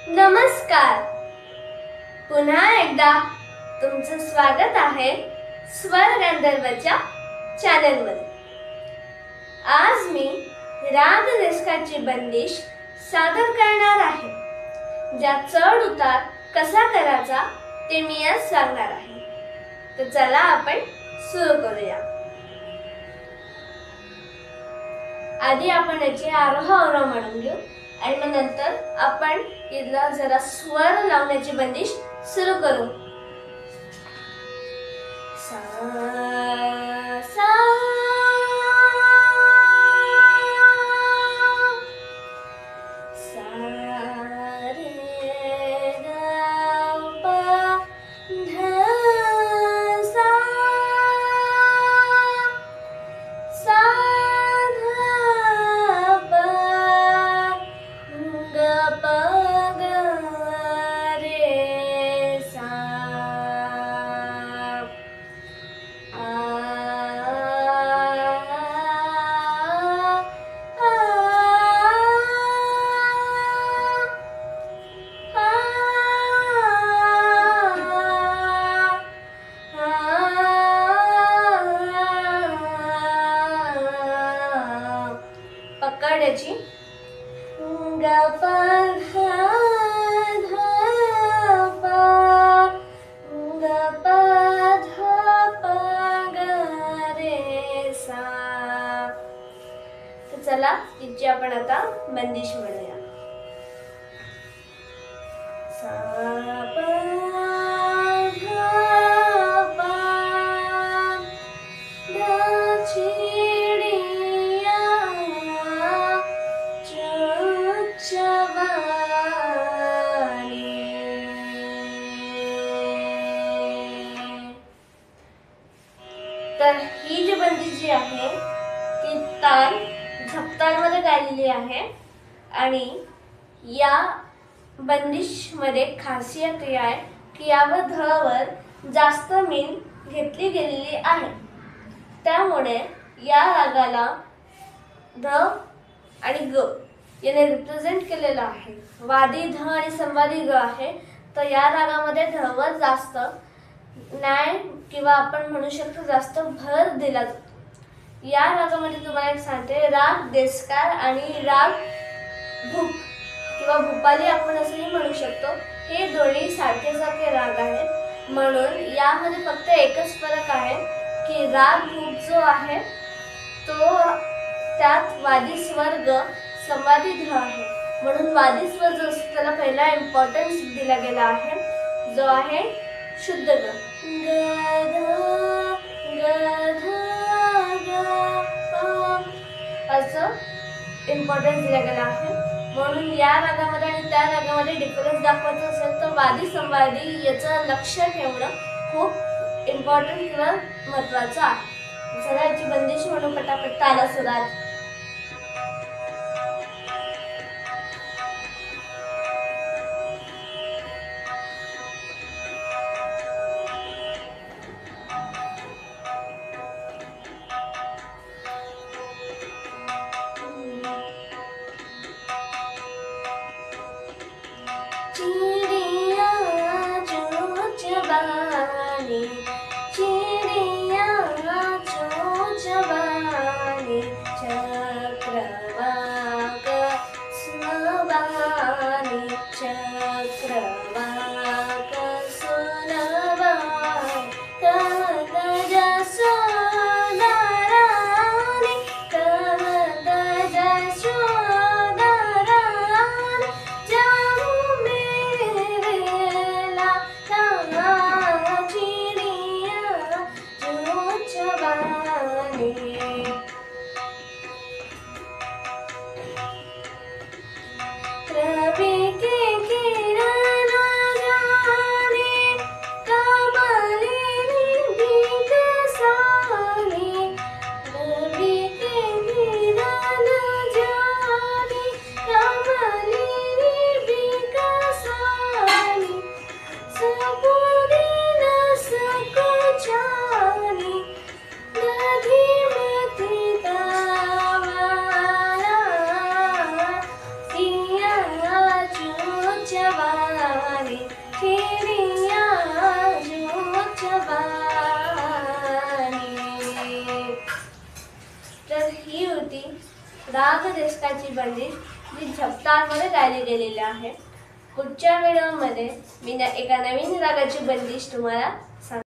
नमस्कार. पुन्हा एकदा तुमचं स्वागत आहे स्वर गांधर्वच्या चॅनलमध्ये. आज मी राग देशकाची बंदिश सादर करणार आहे. ज्या चढ उतार कसा करायचा ते मी आज सांगणार आहे. तर चला आपण सुरू करूया. आधी आपण याची आरोह अवरोह म्हणून घेऊ आणि मग नंतर आपण याला जरा स्वर लावण्याची बंदिश सुरू करू. सा सा सा रे ग प ध सा सा पकडायची ग प ध ध प ग प ध प ग रे सा. तर चला तिची आपण आता बंदिश म्हणूया. सा प ध प ध तर ही जी बंदिश जी आहे ती ताल झपताळमध्ये गायलेली आहे आणि या बंदिश मध्ये खासियत ही आहे की यावर ध वर जास्त मीन घेतली गेलेली आहे. त्यामुळे या रागाला ध आणि ग याने रिप्रेझेंट केलेलं आहे. वादी ध आणि संवादी ग आहे. तर या रागामध्ये ध वर जास्त न्याय किंवा आपण म्हणू शकतो जास्त भर दिला जातो. या रागामध्ये तुम्हाला एक सांगते, राग देशकार आणि राग भूप किंवा भूपाली आपण असंही म्हणू शकतो. हे दोन्ही सारखे सारखे राग आहेत. म्हणून यामध्ये फक्त एकच फरक आहे की राग भूप जो आहे तो त्यात वादी स्वर ग संवादी ध आहे. म्हणून वादी स्वर जो असतो त्याला पहिला इम्पॉर्टन्स दिला गेला आहे जो आहे शुद्ध ग. ग ध ग ध ग प असं इम्पॉर्टन्स दिला गेला आहे. म्हणून या रागामध्ये आणि त्या रागामध्ये डिफरन्स दाखवायचा असेल तर वादी संवादी याचं लक्ष ठेवणं खूप इम्पॉर्टंट किंवा महत्त्वाचं आहे. जरा याची बंदिश म्हणून पटापट ताला सुरात. चिड़िया चोंच बानी, चिड़िया चोंच बानी, चक्रवाक सुनबानी, चक्रवाक सुनबानी, कहत जसोदरानी, कहत जसोदरानी, जाऊ मेरेला चिड़िया चोंच बानी. रवि के तर ही होती राग देशकाची बंदिश जी झपताळमध्ये गायली गेलेली आहे. पुढच्या व्हिडिओमध्ये मी एका नवीन रागाची बंदिश तुम्हाला